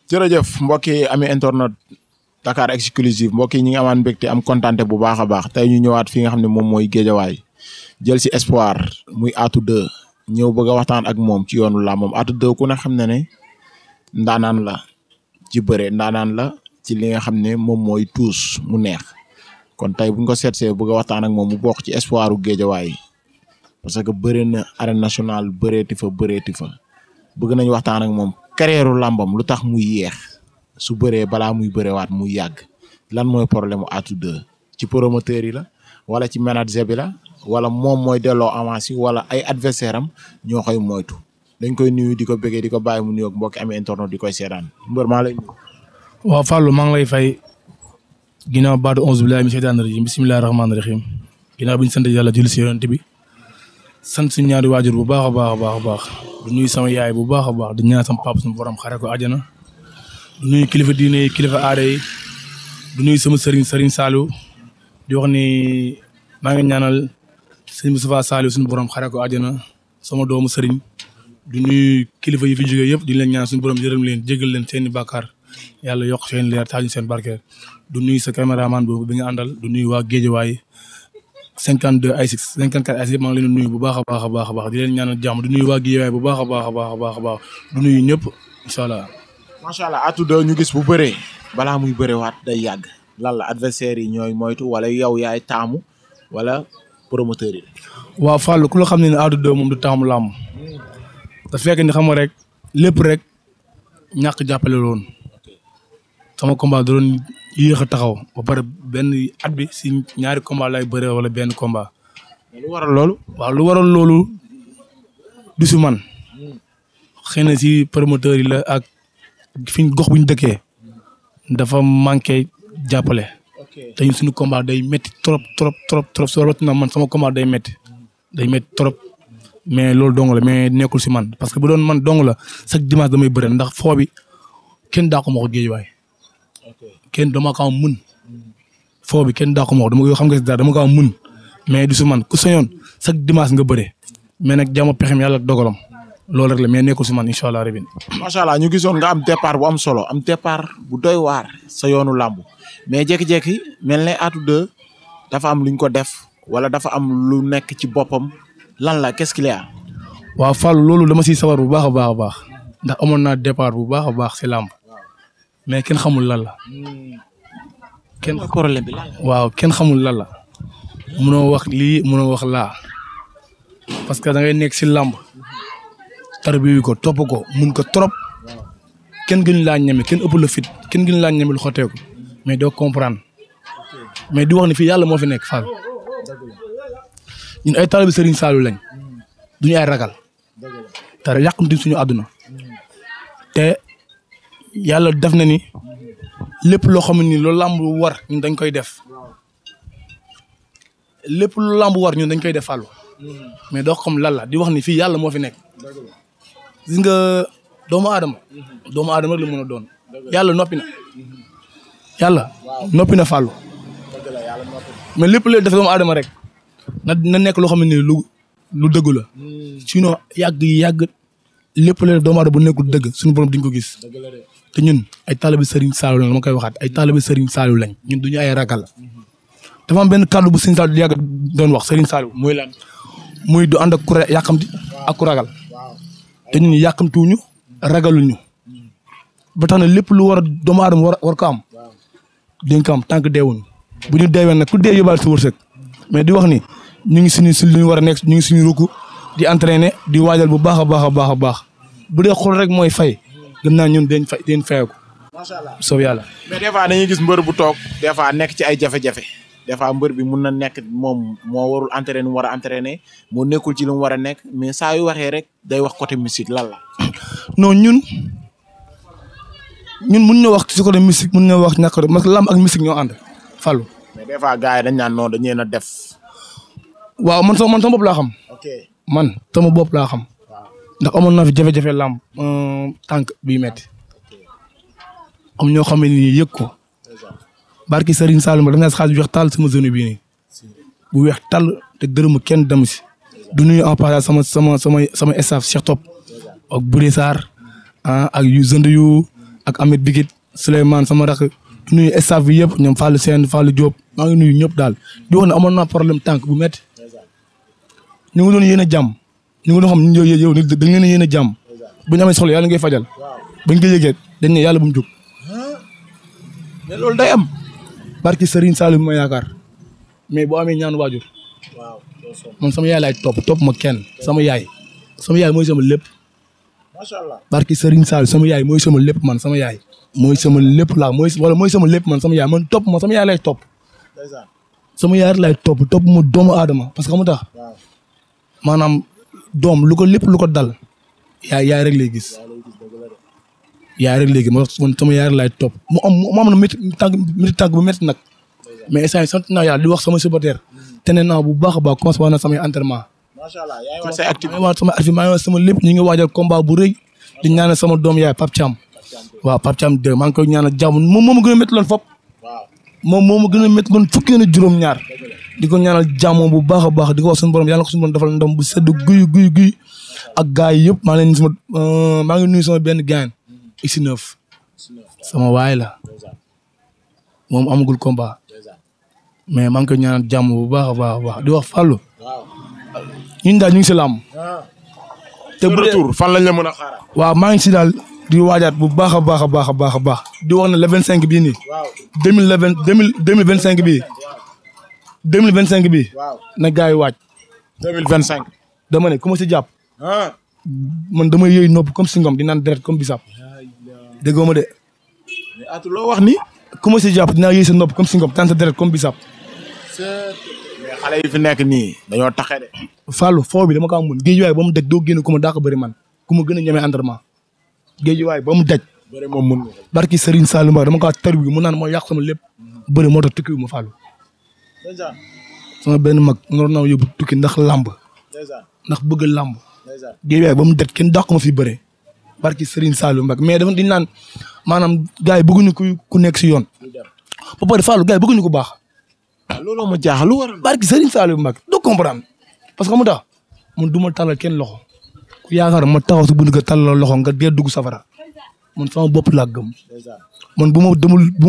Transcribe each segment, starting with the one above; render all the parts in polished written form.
jërëjëf mbokk yi ami internet Dakar exclusive mbokk yi ñi ngi amaan mbégte am kontaante bu baax a baax tey ñu ñëwaat fi nga xam ne moom mooy géejawaay jël si espoir muy Atou 2 ñëw bëgg a waxtaan ak moom ci yoonu làmb moom Atou 2 ku ne xam ne ne ndaanaan la ci bëre ndaanaan la ci li nga xam ne moom mooy tuus mu neex kon tey buñ ko seetsee bëgg a waxtaan ak moom mu bokk ci espoiru géejawaay parce que bëre na arène nationale bëreeti fa bëgg nañ waxtaan ak moom carrière làmbam lu tax muy yeex su bëree balaa muy bërewaat muy yàgg lan mooy problème mu Atou 2 ci promoteur yi la wala ci manager bi la wala moom mooy delloo avance yi wala ay adversaire am ñoo koy moytu dañ koy nuyu di ko bëggee di ko bàyyi mu nuyoog mbokki amee internet di koy seetaan mbër maa lay nuyu. waaw Fallou maa ngi lay fay ginnaaw baatu 11 billahi min shaytaani rajim bismillahi rahmaani rahim ginnaaw bi ñu sant yàlla julli si yonent bi sant suñu ñaari waajur bu baax a baax a baax a baax du nuyu sama yaay bu baax a baax di ñaan sama papa suñu borom xare ko àjjana du nuyu kilifa diine yi kilifa aada yi du nuyu sama sëriñ Saliou di wax ni maa ngi ñaanal sëñ Moustapha Saliou suñu borom xare ko àjjana sama doomu sëriñ du nuyu kilifa yi fi jógee yëpp di leen ñaan suñu borom yërëm leen jégal leen seeni bàkkaar yàlla yokk seen leer taaj seen barkeer du nuyu sa caméraman boobu bi nga àndal du nuyu waa Géejawaay 52 I6 54 I6 maa ngi leen di nuyu bu baax a baax a baax a baax di leen ñaanal jàmm du nuyu waa Géejawaay bu baax a baax a baax a baax a baax du nuyu ñëpp incha allah. macha allah Atou 2 ñu gis bu bëree balaa muy bërewaat day yàgg lan la adversaire yi ñooy moytu wala yow yaay taamu wala promoteur yi. waaw Fallou ku la xam ne ne Atou 2 moom du taamu làmb te fekk ni xam nga rek lépp rek ñàkk jàppale loon sama combat da doon yéex a taxaw ba pare benn at bi si ñaari combat lay bëre wala benn combat. lu waral loolu. waaw lu waral loolu du si man xëy na si promoteur yi la ak fiñ gox bu ñu dëkkee dafa manqué jàppale. te ñun suñu combat day métti trop soo rawatina man sama combat day métti trop mais loolu dong la mais nekkul si man parce que bu doon man dong la chaque dimanche damay bëre ndax foo bi kenn daa ko ma ko Géejawaay kenn dama ko am mun foo bi kenn daa ko ma ko dama xam nga si dara dama ko am mun mais du si man ku sañoon chaque dimanche nga bëre mais nag jàmm pexem yàlla ak dogalam loolu rek la mais nekkul si man incha allah rabbi. macha allah ñu gisoon nga am départ bu am solo am départ bu doy waar sa yoonu làmb mais jékki-jékki mel ne Atou 2 dafa am luñ ko def wala dafa am lu nekk ci boppam lan la qu'est-ce qu'il y a. waaw Fallou loolu dama siy sawar bu baax a baax a baax ndax amoon naa départ bu baax a baax si làmb mais kenn xamul lan la. kenn problème bi lan la. waaw kenn xamul lan la. munoo wax lii munoo wax laa parce que da ngay nekk si làmb tarbiyu ko topp ko mun ko trop kenn gënu laa ñeme kenn ëpp la fit kenn gënu laa ñeme lu xoteeku mais doo comprendre mais di wax ni fii yàlla moo fi nekk Fall ñun ay taalibe Serigne Saliou lañ duñu ay ragal te yàqamti suñu àdduna te yàlla def na ni lépp loo xam ni loolu làmb war ñun dañ koy def lépp lu làmb war ñun dañ koy def Fallou mais doo xam lan la di wax ni fii yàlla moo fi nekk gis nga doomu aadama rek la mën a doon yàlla noppi na yàlla noppi na Fallou mais lépp lu def doomu aadama rek na nekk loo xam ne lu dëggu la sinon yàgg lépp lu def doomu aadama bu nekkul dëgg suñu borom duñ ko gis te ñun ay taalibe Serigne Saliou lañ ma koy waxaat ay taalibe Serigne Saliou lañ ñun duñu ay ragal dafa am benn kàddu bu Serigne Saliou yàgg doon wax Serigne Saliou mooy lan muy du ànd ak ku yàqamti ak ku ragal te ñun yàqamtuwuñu ragaluñu ba tax na lépp lu war a doomu aadama war ko am dañ ko am tant que deewuñu bu ñu deewee nag ku dee yóbbaale sa wërsëg mais di wax ni ñu ngi suñu si li ñu war a nekk ñu ngi suñu rukku di entraîner di waajal bu baax a baax a baax a baax bu dee xool rek mooy fay gëm naa ñun dañ fayeeku. macha allah soob yàlla. mais des fois dañuy gis mbër bu toog des fois nekk ci ay jafe-jafe des fois mbër bi mun na nekk moom moo warul entraîner mu war a entraîner moo nekkul ci lu mu war a nekk mais saa yu waxee rek day wax côté musique lan la. non ñun mun na wax ci côté musique mun na wax ñàkk parce que lamb ak musique ñoo ànd Fallou. mais des fois gars yi dañ naan non dañu leen a def. waaw man sama bopp laa xam. ok man sama bopp laa xam. ndax amoon naa fi jafe-jafe lamb tànk bii metti am ñoo xam ne nii yëg ko barki Serigne Saloum daf naa si xaalis bu weex tàll sama zone bii nii bu weex tàll te dërëmu kenn dem si du nuyu en passant sama staff Cheikh Top ak Bouré Sarr ak yu zënd yu ak Ahmed Bigit Souleymane sama rakk di nuyu staff bi yëpp ñoom Fallou Sène Fallou Diop maa ngi nuyu ñëpp daal di wax ne amoon naa problème tànk bu métti ñu ngi doon yéen a jàmm ñu ngi doon xam yow dañ leen a yéen a jàmm bu ñu amee soxla yàlla ngay fajal bañ ko yëgee dañ ne yàlla bu mu jóg mais loolu day am. barki Serigne Saliou bi ma yaakaar mais boo amee ñaan waajur man sama yaay laay topp ma kenn sama yaay mooy sama lépp macha allah barki Serigne Saliou sama yaay mooy sama lépp man sama yaay mooy sama lépp laa mooy sama lépp man sama yaay man topp ma sama yaay lay topp sama yaay lay topp ma doomu aadama parce que xam nga tax maanaam doom lu ko lépp lu ko dal yaay rek lay gis yaay rek léegi man sama yaay lay topp mu am na métti tànk bu métti nag mais instant yii sant naa yàlla di wax sama supporter te nee naa bu baax a baax commencé woon na samay entraînement. macha allah yaa ngi wax say activité maa ngi wax sama lépp ñu ngi waajal combat bu rëy di ñaanal sama doom yaay Pape Thiam. waaw Pape Thiam 2 maa ngi koy ñaanal jàmm moom moo ma gën a métti loon fop moom moo ma gën a métti loon fukki na juróom-ñaar di ko ñaanal jàmm bu baax a baax di ko wax suñu borom yàlla ko suñu borom defal ndam bu sedd guy ak gars yi yëpp maa ngi nuyu sama benn gaañ X9 sama waay la moom amagul combat mais maa ngi koy ñaanal jàmm bu baax a baax di wax Fallou ñun daal ñu ngi si làmb te bu retour fan lañ la mën a xaaral. waaw maa ngi si daal di waajaat bu baax a baax di wax ne le 25 bii nii. waaw 2025 bii. 2025 bii. waaw na gars yi waaj. 2025. dama ne ku ma si jàpp. man dama yëy nopp comme si ngom di naan deret comme bisap. déggoo ma de. mais Atou loo wax ni. ku ma si jàpp dinaa yëy sa nopp comme si ngom di naan sa deret comme bisap. mais xale yi fi nekk nii dañoo taxe de. Fallou foo bi dama ko amoon géej waay ba mu daj doo génn ku ma daa ko bëri man ku ma gën a ñemee entraînement géej waay ba mu daj. bëri moom mun barki Serigne Saliou Mbacké dama kaa tar bi mu naan moo yàq sama lépp bëri moo tax tukki wu ma Fallou. sama benn mag nga doon yóbbu tukki ndax làmb. ndax bëgg làmb. géej waay ba mu daj kenn dàq ma fi bëre. barki Serigne Saliou Mbacké mais dafa di naan maanaam gars yi bëgguñu ku nekk si yoon. ba pare Fallou gars yi bëgguñu ko baax. waaw looloo ma jaaxal lu waral. barki Serigne Saliou Mbacké doo comprendre parce que mu tax man du ma talal kenn loxo ku yaakaar ma taxaw si bunt nga talal loxo nga dee dugg safara man sama bopp laa gëm man bu ma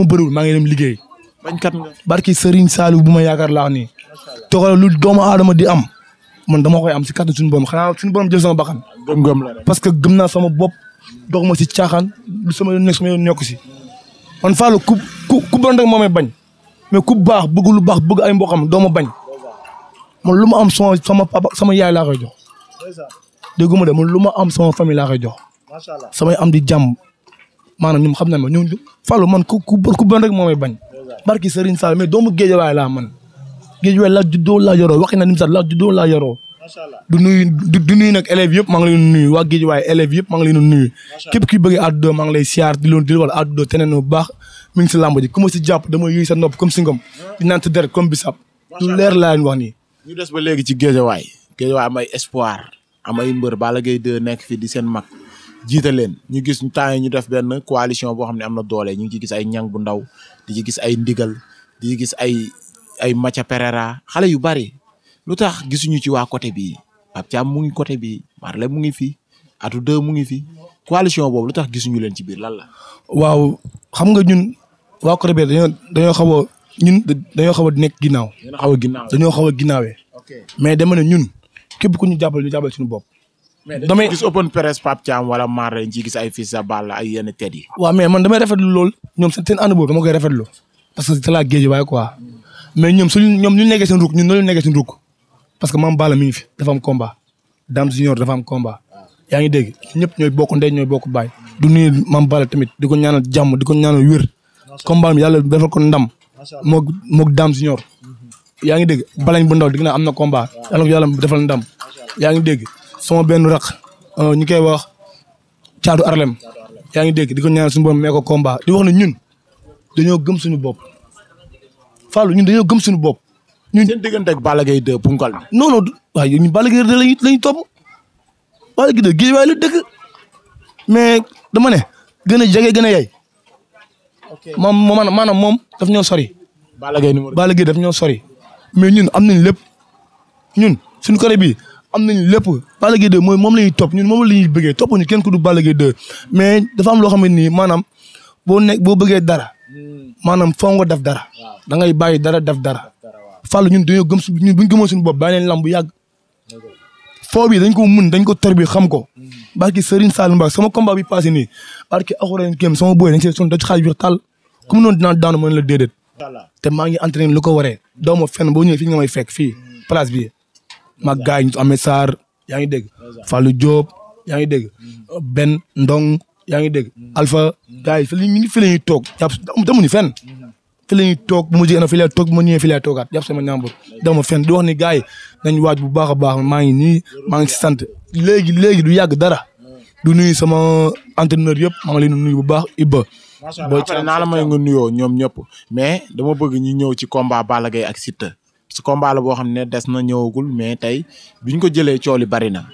bëriwul maa ngi dem liggéey. bañkat nga. barki Serigne Saliou bu ma yaakaar laa nii. toxal lu doomu aadama di am man dama koy am si kàttan suñu borom xanaa suñu borom jël sama bakkan. gëm-gëm la rek. parce que gëm naa sama bopp dox ma si caaxaan lu sama yoon nekk si man Fallou ku bon rek moo may bañ. mais ku baax bëgg lu baax bëgg ay mboqam doo ma bañ man lu ma am sama papa sama yaay laa koy jox déggu ma de man lu ma am sama famille laa koy jox samay am di jàmm maanaam ñoom xam na ma ñoom Fallou man ku bon rek moo may bañ barki Serigne Sall mais doomu géejawaay laa man géejawaay laa juddoo laa yoroo waxi na nim sax laa juddoo laa yoroo du nuyu nag élèves yëpp maa ngi leen nuyu waa géejawaay élèves yëpp maa ngi leen nuyu képp ki bëgg Atou 2 maa ngi lay siyaar di wala Atou 2 teneen bu baax mi ngi si làmb ji ku ma si jàpp dama yëy sa nopp comme si ngom di naan sa deret comme bisap lu leer laa leen wax nii. ñu des ba léegi ci géejawaay am ay espoir am ay mbër Balla Gaye 2 nekk fi di seen mag jiite leen ñu gis temps yi ñu def benn coalition boo xam ne am na doole ñu ngi ci gis ay ñang bu ndaw di ci gis ay ndigal di ci gis ay Macha Pereira xale yu bari lu tax gisuñu ci waa côté bii Pape Thiam mu ngi côté bii Marley mu ngi fi Atou 2 mu ngi fi coalition boobu lu tax gisuñu leen ci biir lan la. waaw xam nga ñun waa côté bi dañoo xaw a nekk ginnaaw. dañoo xaw a ginnaawee. mais dama ne ñun képp ku ñu jàppale suñu bopp. damay gis open press Pape Thiam wala Marley ci gis ay fils sa Balla ay yenn tête yi. waaw mais man damay rafetlu lool ñoom seen ànd boobu dama koy rafetlu parce que c'est la géej waaye quoi mais ñoom ñu nekkee seen ruk ñun noonu nekkee seen ruk parce que Mame Balla mi ngi fi dafa am combat Dame Junior dafa am combat yaa ngi dégg ñëpp ñooy bokk ndey ñooy bokk baay. du nuyu Mame Balla tamit di ko ñaanal jàmm di ko ñaanal wér combat bi yàlla defal ko ndam moog Dame Junior yaa ngi dégg balañ bu ndaw dig naa am na combat yàlla ko yàlla defal ndam yaa ngi dégg sama benn raq ñu koy wax caatu Arlem yaa ngi dégg di ko ñaanal suñu borom mee ko combat di wax ne ñun dañoo gëm suñu bopp Fallou ñun dañoo gëm suñu bopp ñun seen diggante ak Balla Gaye 2 punkal bi non waaye ñun Balla Gaye 2 lañu topp Balla Gaye 2 géej waaye la dëkk mais dama ne gën a jege gën a yey maanaam moom daf ñoo sori. Balla Gaye daf ñoo sori mais ñun am nañ lépp ñun suñu côté bii am nañ lépp Balla Gaye 2 moom la ñuy topp ñun moom la ñuy bëggee topp ñu kenn ku du Balla Gaye 2 mais dafa am loo xam ne nii maanaam boo bëggee dara maanaam foo nga def dara da ngay bàyyi dara def dara Fallou ñun dañoo gëm ñun buñ gëmoo suñu bopp bàyyi leen lamb bu yàgg foo bi dañ ko mun dañ ko tar bi xam ko barki Serigne Sall Mbacké sama combat bi passé nii barki axuraan kéem sama boy dañ see son da ci xaalis bi tàll comme noonu dinaa daanu mën la déedéet te maa ngi entraîné lu ko waree doo ma fenn boo ñëwee fii nga may fekk fii place bi mag gars yi ñu amee Sarr yaa ngi dégg Fallou Diop yaa ngi dégg Ben Ndong yaa ngi dégg Alpha gars yi fi la ñuy toog jàpp demuñu fenn fi la ñuy toog bu ma jigéen fi la toog bu ma ñëwee fi la toogaat jàpp sama ñaambur dama fenn di wax ni gars yi nañ waaj bu baax a baax maa ngi nii maa ngi si sant léegi du yàgg dara du nuyu sama entraîneur yëpp maa ngi leen di nuyu bu baax Ibba. macha allah après naa la may nga nuyoo ñoom ñëpp mais dama bëgg ñu ñëw ci combat Balla Gaye ak Siteu su combat la boo xam ne des na ñëwagul mais tey biñ ko jëlee coow li bari na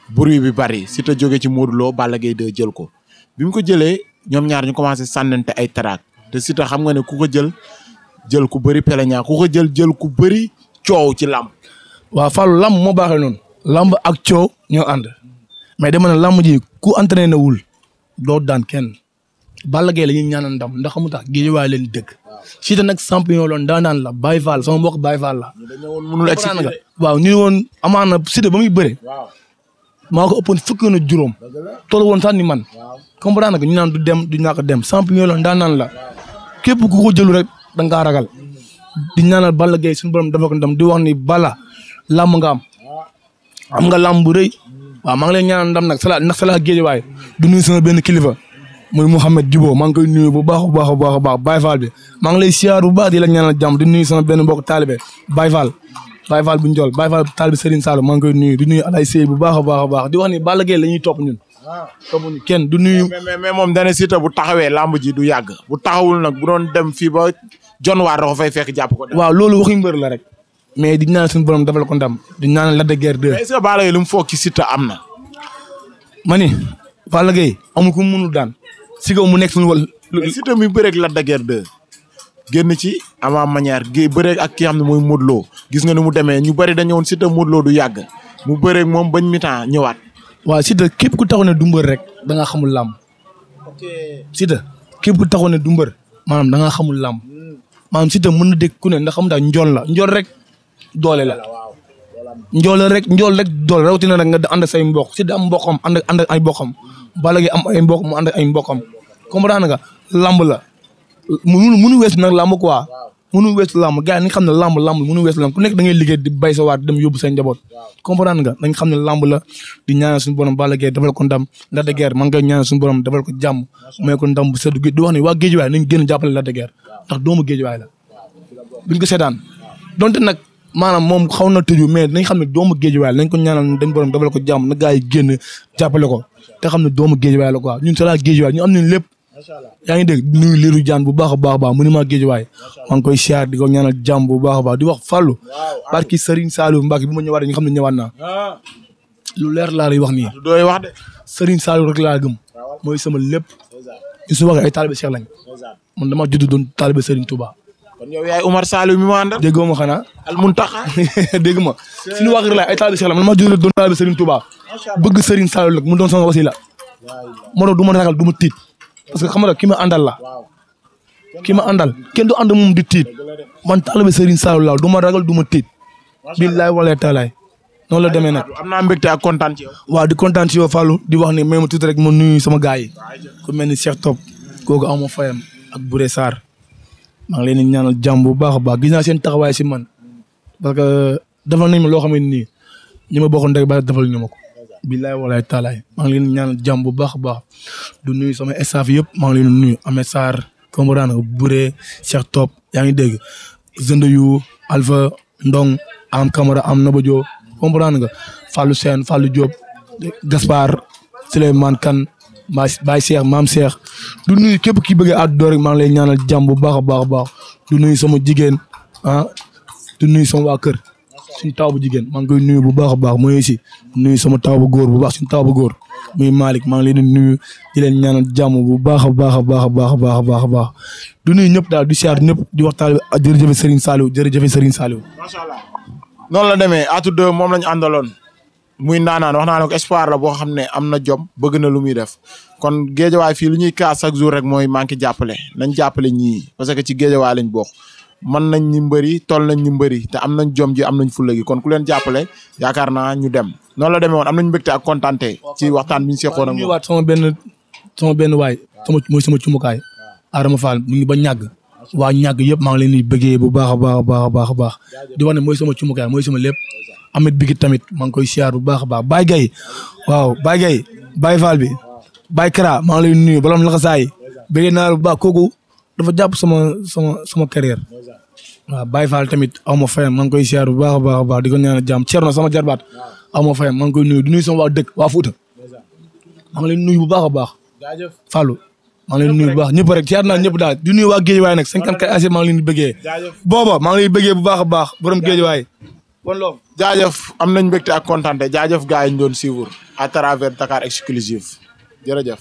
bruit bi bari Siteu jóge ci Modou Lo Balla Gaye 2 jël ko bi mu ko jëlee ñoom ñaar ñu commencé sànnante ay traak te Siteu xam nga ne ku ko jël ku bëri peleñaa ku ko jël ku bëri coow ci làmb. waaw Fallou làmb moo baaxee noonu. làmb ak coow ñoo ànd mais dama ne làmb ji ku entraîné wul doo daan kenn Balla Gaye la ñuy ñaanal ndam ndax xamu tax géejewaay leen dëgg. Siteu nag champion loon daanaan la Baye Fall sama mbokk Baye Fall la. mënul expliquer waaw ñu woon amaana Siteu ba muy bëre. maa ko ëppoon fukki na juróom. toll woon sax ni man. comprendre nga ñu naan du dem du ñàkk dem champion loon daanaan la képp ku ko jëlu rek da ngaa ragal. di ñaanal Balla Gaye suñu borom dafa ko ndam di wax ni Balla làmb nga am nga làmb bu rëy waaw maa ngi lay ñaanal ndam nag ndax sala géejewaay du nuyu sama benn kilifa muy Mouhamed Djibo maa ngi koy nuyu bu baax a baax a baax a baax Baye Fall bi maa ngi lay siyaar bu baax di la ñaanal jàmm di nuyu sama benn mbokk taalibe Baye Fall bu njool Baye Fall taalibe Serigne Sall maa ngi koy nuyu di nuyu Alay Sey bu baax a baax a baax di wax ni Balla Gaye la ñuy topp ñun toppuñu kenn du nuyu mais moom dana Siteu bu taxawee làmb ji du yàgg bu taxawul nag bu doon dem fii ba John Waar da ko fay fekk jàpp ko waaw loolu waxi mbër la rek mais di ñaanal suñu borom defal ko ndam di ñaanal Lac de Guiers 2 est-ce que Balla Gaye lu mu foog ci Siteu am na ma ni Balla Gaye amul ku mu mënul daan si kaw mu nekk suñu wal Siteu mi bëreeg Lac de Guiers 2 génn ci ama manière gi bëreeg ak ki xam ne mooy Modou Lo gis nga ni mu demee ñu bëri dañu woon Siteu Modou Lo du yàgg mu bëreeg moom bañ mi-temps ñëwaat waaw Siteu képp ku taxaw ne du mbër rek da ngaa xamul làmb Siteu képp ku taxaw ne du mbër maanaam da ngaa xamul làmb maanaam Siteu mën na dégg ku ne ndax xam daa njool rek doole la njool rek doole rawatina nag nga ànd ak say mbokk Siteu am mbokkam ànd ak ay mbokkam Balla Gaye am ay mbokk mu ànd ak ay mbokkam comprendre nga làmb la mënu weesu nag làmb quoi mënu weesu làmb gars yi nañ xam ne làmb mënu weesu làmb ku nekk da ngay liggéey di bay sa waat dem yóbbu say njaboot comprendre nga dañ xam ne làmb la di ñaanal suñu borom Balla Gaye defal ko ndam Lac de Guiers maa ngi koy ñaanal suñu borom defal ko jàmm may ko ndam bu seddu gi di wax ne waa Géejawaay nañ gën a jàppale Lac de Guiers ndax doomu Géejawaay la buñ ko seetaan donte nag maanaam moom xaw na tëju mais nañ xam ne doomu Géejawaay la nañ ko ñaanal dañ borom defal ko jàmm na gars yi génn jàppale ko te xam ne doomu Géejawaay la quoi ñun sala Géejawaay ñu am nañ lépp yaa ngi dégg nuyu liiru jaan bu baax a baax a baax mu ni maa Géejawaay maa ngi koy siyaar di ko ñaanal jàmm bu baax a baax di wax Fallou barki Serigne Saliou Mbacké bi ma ñëwaat ñu xam ne ñëwaat naa lu leer laa lay wax nii dooy wax de Serigne Saliou rek laa gëm mooy sama lépp ñu su waxee ay taalibe Cheikh lañ man dama judd doon taalibe Serigne Touba kon yow yaay Oumar Saliou mi ma àndal déggoo ma xanaa al Muntaxa dégg ma suñu wax rek la ay taalibe Cheikh lañ man dama judd doon taalibe Serigne Touba bëgg Serigne Saliou nag mu doon sama wasila moo tax du ma ragal du ma tiit parce que xam nga ki ma àndal la ki ma àndal kenn du ànd moom di tiit man taalibe Serigne Saliou la du ma ragal du ma tiit billaay walaay taalaay noonu la demee nag. am naa mbégte ak kontaan ci yow. waaw di kontaan ci yow Fallou di wax ni may ma tuuti rek ma nuyu sama gars yi ku mel ni Cheikh Top kooku amoo fayam ak Bouré Sarr maa ngi leen di ñaanal jàmm bu baax a baax gis naa seen taxawaay si man parce que defal nañ ma loo xam ne nii ñi ma bokkoon rek ba defal ñu ma ko. billaay walaay taalaay maa ngi leen di ñaanal jàmm bu baax a baax du nuyu sama staff yëpp maa ngi leen di nuyu Ahmed Sarr comprendre nga Bouré Cheikh Top yaa ngi dégg Zende yu Alpha Ndong am Camara am Nabadio comprendre nga Fallou Sène Fallou Diop Gaspard Souleymane Kane Baye Cheikh Maam Cheikh du nuyu képp ki bëggee àdduna rek maa ngi lay ñaanal jàmm bu baax a baax a baax du nuyu sama jigéen du nuyu sama waa kër suñu taw bu jigéen maa ngi koy nuyu bu baax a baax mooy aussi nuyu sama taw bu góor bu baax suñu taw bu góor muy Malick maa ngi leen di nuyu di leen ñaanal jàmm bu baax a baax a baax a baax a baax a baax a baax du nuyu ñëpp daal du siyaar ñëpp di waxtaan jërëjëf Serigne Saliou jërëjëf Serigne Saliou. macha allah noonu la demee Atou 2 moom lañu àndaloon muy naanaan wax naa ne ko espoir la boo xam ne am na jom bëgg na lu muy def kon géejawaay fii lu ñuy kaas chaque jour rek mooy manqué jàppale nañ jàppale ñii parce que ci géejawaay lañ bokk mën nañ ñu mbëri toll nañ ñu mbëri te am nañ jom ji am nañ fulla gi kon ku leen jàppale yaakaar naa ñu dem noonu la demee woon am nañ mbégte ak kontaante ci waxtaan bi ñu seqoon ak waat sama benn waay mooy sama cumukaay Adama Fall mu ngi ba ñàgg waa ñàgg yëpp maa ngi leen di bëggee bu baax a baax a baax a baax a baax di wax ne mooy sama cumukaay mooy sama lépp Amet Bigit tamit maa ngi koy siyaar bu baax a baax Baye Gaye waaw Baye Gaye Baye Fall bi Baye Kara maa ngi lay nuyu balam laxasaay bëggee naa bu baax kooku dafa jàpp sama carrière waaw Baye Fall tamit aw ma fayam maa ngi koy siyaar bu baax a baax a baax di ko ñaanal jàmm Thierno sama jarbaat aw ma fayam maa ngi koy nuyu di nuyu sama waa dëkk waa Fouta maa ngi lay nuyu bu baax a baax Fallou maa ngi leen di nuyu bu baax ñëpp rek siyaar naa ñëpp daal di nuyu waa Géejawaay nag 54 AC maa ngi leen di bëggee booba maa ngi leen di bëggee bu baax a baax borom Géejawaay kon loolu jaajëf am nañ mbégte ak kontaante jaajëf gars yi ñu doon suivre à travers Dakar Exclusive jërëjëf